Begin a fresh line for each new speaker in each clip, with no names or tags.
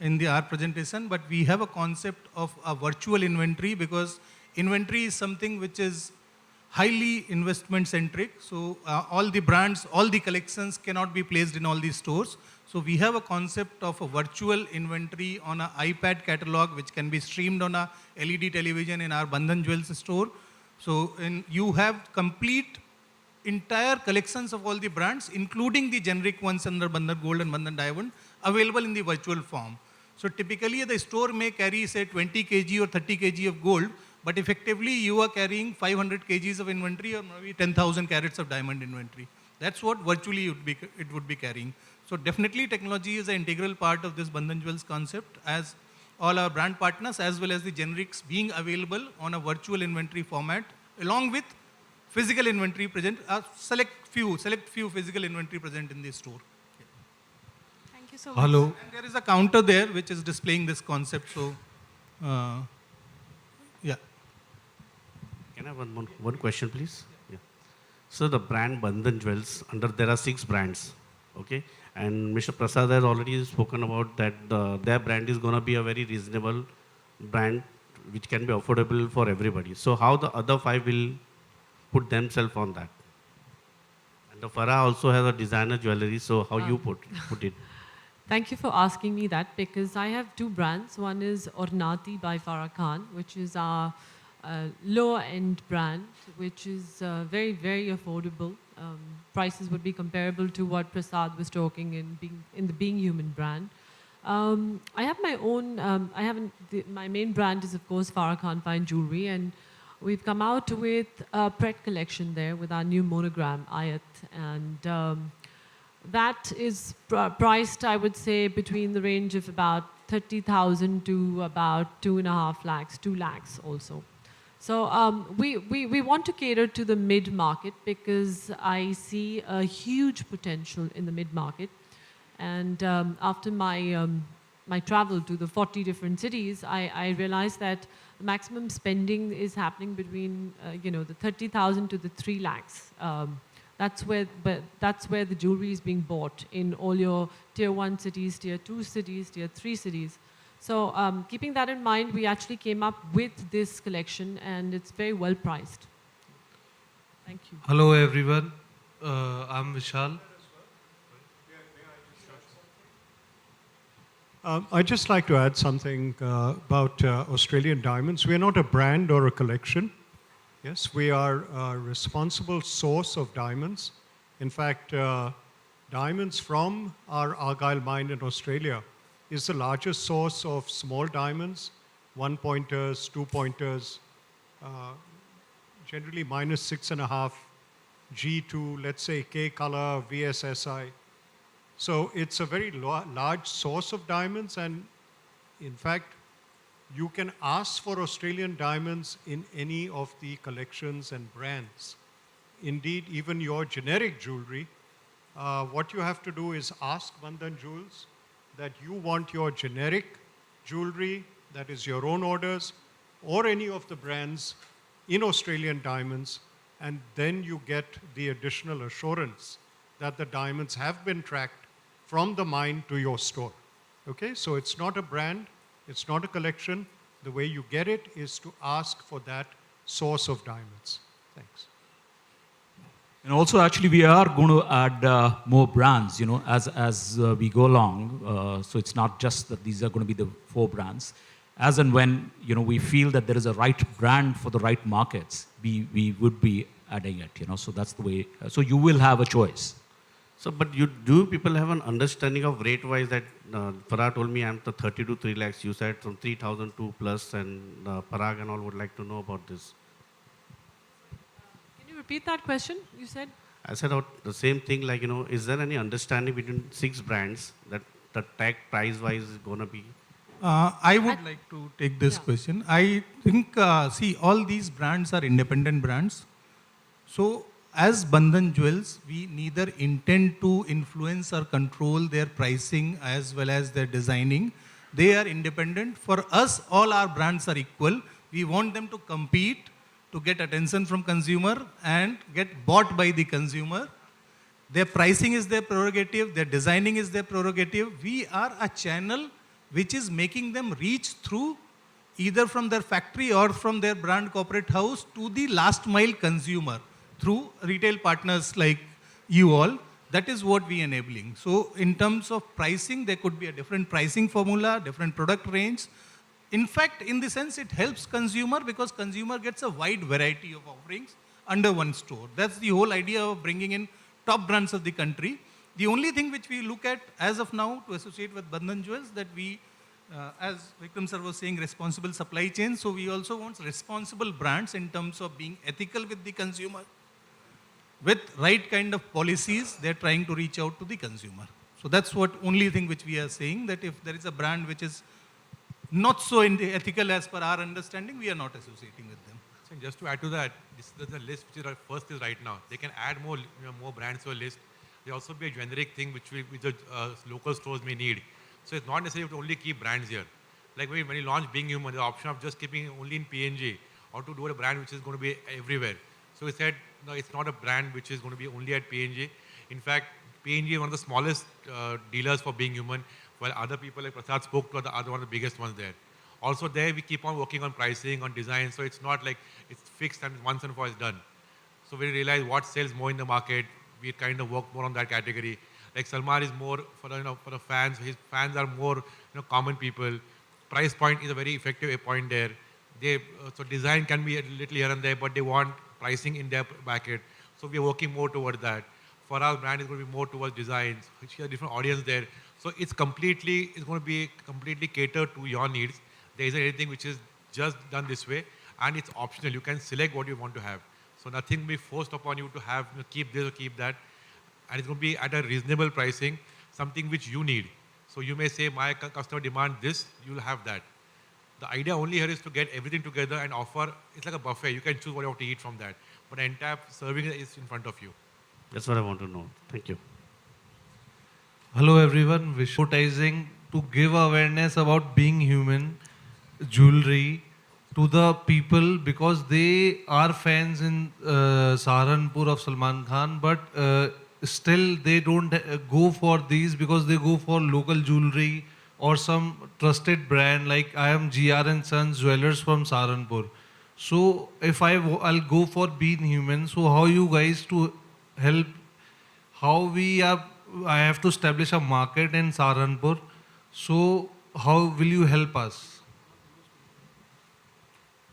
in our presentation, but we have a concept of a virtual inventory because inventory is something which is highly investment centric. So all the brands, all the collections cannot be placed in all these stores. So we have a concept of a virtual inventory on an iPad catalog, which can be streamed on a LED television in our Bandhan Jewels store. So you have complete entire collections of all the brands, including the generic ones under Bandhan Gold and Bandhan Diamond, available in the virtual form. So typically the store may carry say 20 kg or 30 kg of gold, but effectively you are carrying 500 kgs of inventory or maybe 10,000 carats of diamond inventory. That's what virtually it would be carrying. So definitely technology is an integral part of this Bandhan Jewels concept, as all our brand partners as well as the generics being available on a virtual inventory format along with physical inventory present, select few physical inventory present in the store.
Thank you so much.
Hello.
And there is a counter there which is displaying this concept. So, yeah.
Can I have one question, please? Yeah. So the brand Bandhan Jewels, there are 6 brands, okay? And Mr. Prasad has already spoken about that their brand is going to be a very reasonable brand which can be affordable for everybody. So how the other 5 will put themselves on that? And the Farah also has a designer jewelry, so how you put it?
Thank you for asking me that, because I have 2 brands. One is Ornati by Farah Khan, which is our lower-end brand, which is very, very affordable. Prices would be comparable to what Prasad was talking in the Being Human brand. I have my own, my main brand is of course Farah Khan Fine Jewelry, and we've come out with a Pret collection there with our new monogram, Ayat, and that is priced, I would say, between the range of about 30,000 to about 2.5 lakhs, 2 lakhs also. So we want to cater to the mid-market because I see a huge potential in the mid-market. And after my travel to the 40 different cities, I realized that the maximum spending is happening between the 30,000 to the 3 lakhs. That's where the jewelry is being bought in all your tier 1 cities, tier 2 cities, tier 3 cities. So keeping that in mind, we actually came up with this collection, and it's very well priced. Thank you.
Hello everyone, I'm Vishal.
I'd just like to add something about Australian Diamonds. We are not a brand or a collection. Yes, we are a responsible source of diamonds. In fact, diamonds from our Argyle mine in Australia is the largest source of small diamonds, 1-pointers, 2-pointers, generally minus 6.5 G to, let's say, K color, VSSI. So it's a very large source of diamonds, and in fact, you can ask for Australian diamonds in any of the collections and brands. Indeed, even your generic jewelry, what you have to do is ask Bandhan Jewels that you want your generic jewelry, that is your own orders, or any of the brands in Australian diamonds, and then you get the additional assurance that the diamonds have been tracked from the mine to your store. Okay, so it's not a brand, it's not a collection. The way you get it is to ask for that source of diamonds. Thanks.
And also, actually, we are going to add more brands, as we go along. So it's not just that these are going to be the 4 brands. As and when, we feel that there is a right brand for the right markets, we would be adding it, So that's the way. So you will have a choice.
So, but do people have an understanding of rate-wise that Farah told me I'm the 30 to 3 lakhs. You said from 3,000 to plus, and Parag and all would like to know about this.
Can you repeat that question you said?
I said the same thing, like, is there any understanding between 6 brands that the tag price-wise is going to be?
I would like to take this question. I think, see, all these brands are independent brands. So, as Bandhan Jewels, we neither intend to influence or control their pricing as well as their designing. They are independent. For us, all our brands are equal. We want them to compete to get attention from consumer and get bought by the consumer. Their pricing is their prerogative. Their designing is their prerogative. We are a channel which is making them reach through either from their factory or from their brand corporate house to the last mile consumer through retail partners like you all. That is what we are enabling. So in terms of pricing, there could be a different pricing formula, different product range. In fact, in the sense, it helps consumer because consumer gets a wide variety of offerings under one store. That's the whole idea of bringing in top brands of the country. The only thing which we look at as of now to associate with Bandhan Jewels that we, as Vikram sir was saying, responsible supply chain. So we also want responsible brands in terms of being ethical with the consumer. With right kind of policies, they're trying to reach out to the consumer. So that's what only thing which we are saying, that if there is a brand which is not so ethical as per our understanding, we are not associating with them.
So just to add to that, this is the list which is first is right now. They can add more, more brands to a list. There also be a generic thing which the local stores may need. So it's not necessary to only keep brands here. Like when you launch Being Human, the option of just keeping it only in PNG or to do a brand which is going to be everywhere. So we said, no, it's not a brand which is going to be only at PNG. In fact, PNG is one of the smallest dealers for Being Human, while other people like Prasad spoke to are the other one of the biggest ones there. Also there, we keep on working on pricing, on design, so it's not like it's fixed and once and for all it's done. So we realize what sells more in the market, we kind of work more on that category. Like Salman is more for the fans, his fans are more common people. Price point is a very effective point there. So design can be a little here and there, but they want pricing in their bracket. So we are working more towards that. For our brand, it's going to be more towards designs, which is a different audience there. So it's going to be completely catered to your needs. There isn't anything which is just done this way, and it's optional. You can select what you want to have. So nothing will be forced upon you to have, keep this or keep that. And it's going to be at a reasonable pricing, something which you need. So you may say, my customer demand this, you'll have that. The idea only here is to get everything together and offer, it's like a buffet. You can choose what you want to eat from that. But the entire serving is in front of you.
That's what I want to know. Thank you.
Hello everyone, advertising to give awareness about being human, jewelry to the people because they are fans in Saharanpur of Salman Khan, but still they don't go for these because they go for local jewelry or some trusted brand like I am GR and Sons Jewelers from Saharanpur. So if I'll go for being human, so how you guys to help, I have to establish a market in Saharanpur. So how will you help us?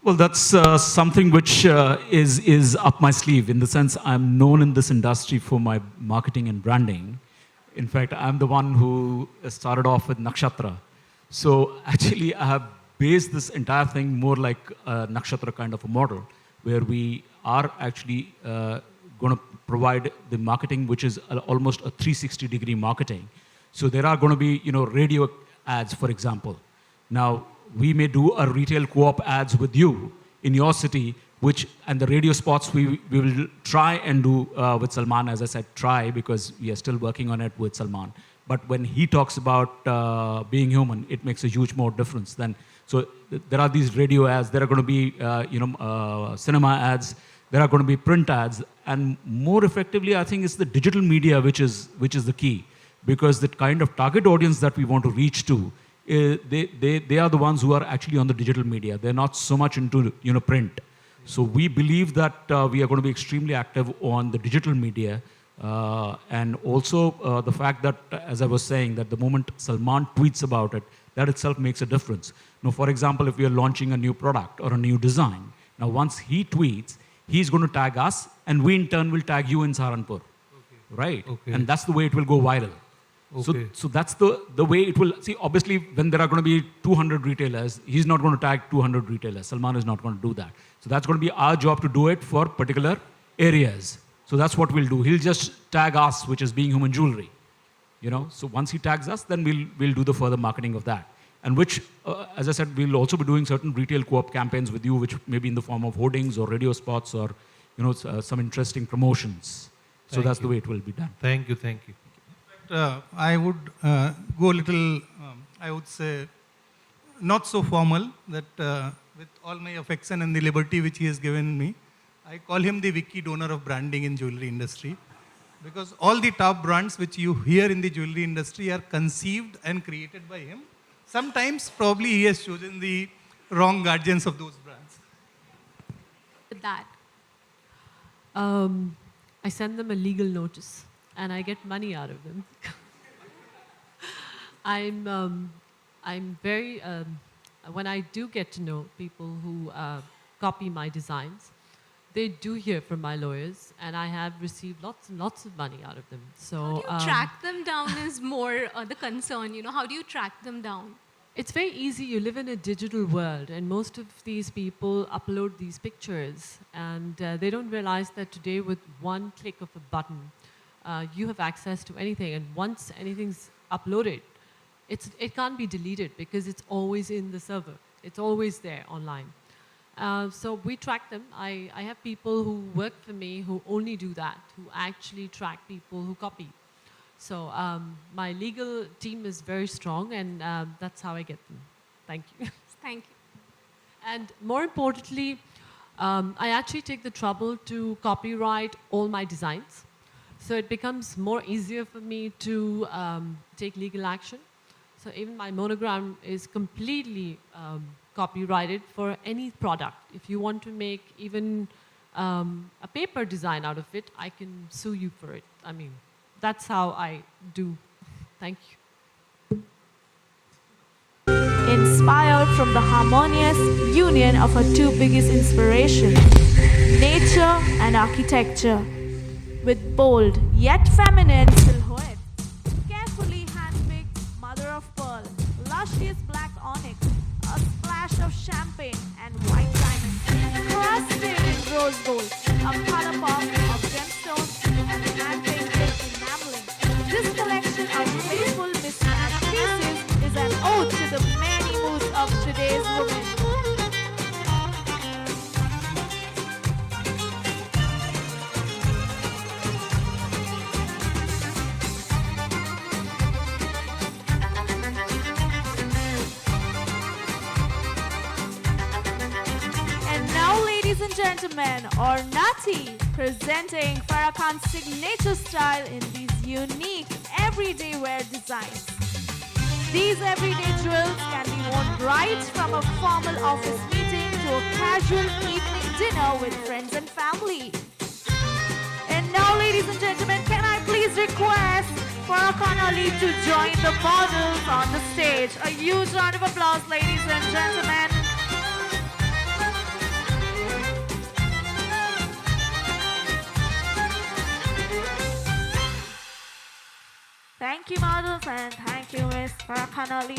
Well, that's something which is up my sleeve in the sense I'm known in this industry for my marketing and branding. In fact, I'm the one who started off with Nakshatra. So actually, I have based this entire thing more like a Nakshatra kind of a model, where we are actually going to provide the marketing, which is almost a 360-degree marketing. So there are going to be, radio ads, for example. Now, we may do a retail co-op ads with you in your city, and the radio spots we will try and do with Salman. As I said, try, because we are still working on it with Salman. But when he talks about being human, it makes a huge more difference. So there are these radio ads, there are going to be cinema ads, there are going to be print ads, and more effectively, I think it's the digital media which is the key, because the kind of target audience that we want to reach to, they are the ones who are actually on the digital media. They're not so much into print. So we believe that we are going to be extremely active on the digital media, and also the fact that, as I was saying, that the moment Salman tweets about it, that itself makes a difference. Now, for example, if we are launching a new product or a new design, now once he tweets, he's going to tag us, and we in turn will tag you in Saharanpur, right? Okay. And that's the way it will go viral. Okay. So that's the way it will. See, obviously, when there are going to be 200 retailers, he's not going to tag 200 retailers. Salman is not going to do that. So that's going to be our job to do it for particular areas. So that's what we'll do. He'll just tag us, which is Being Human Jewelry. So once he tags us, then we'll do the further marketing of that. And which, as I said, we'll also be doing certain retail co-op campaigns with you, which may be in the form of hoardings or radio spots or some interesting promotions. So that's the way it will be done.
Thank you.
I would go a little, I would say, not so formal, that with all my affection and the liberty which he has given me, I call him the wiki donor of branding in jewelry industry. Because all the top brands which you hear in the jewelry industry are conceived and created by him sometimes probably he has chosen the wrong guardians of those brands.
With that.
I send them a legal notice and I get money out of them. I'm very, when I do get to know people who copy my designs, they do hear from my lawyers, and I have received lots and lots of money out of them. So
How do you track them down is more the concern, how do you track them down?
it's very easy. You live in a digital world, and most of these people upload these pictures, and they don't realize that today, with one click of a button, you have access to anything. And once anything's uploaded, it can't be deleted because it's always in the server. It's always there online. So we track them. I have people who work for me who only do that, who actually track people who copy. So my legal team is very strong, and that's how I get them. Thank you.
Thank you.
And more importantly, I actually take the trouble to copyright all my designs. So it becomes more easier for me to take legal action. So even my monogram is completely copyrighted for any product. If you want to make even a paper design out of it, I can sue you for it. I mean, that's how I do. Thank you.
Inspired from the harmonious union of her two biggest inspirations, nature and architecture, with bold yet feminine silhouette, carefully hand-picked mother of pearl, luscious black onyx, a splash of champagne and white diamonds, crusted in rose gold, a color pop of gemstones and hand-painted enameling. This collection of playful mismatched pieces is an ode to the many moods of today's women. And now, ladies and gentlemen, Ornati, presenting Farah Khan's signature style in these unique everyday wear designs. These everyday jewels can be worn right from a formal office meeting to a casual evening dinner with friends and family. And now, ladies and gentlemen, can I please request Farah Khan Ali to join the models on the stage? A huge round of applause, ladies and gentlemen. Thank you, models, and thank you, Miss Farah Khan Ali.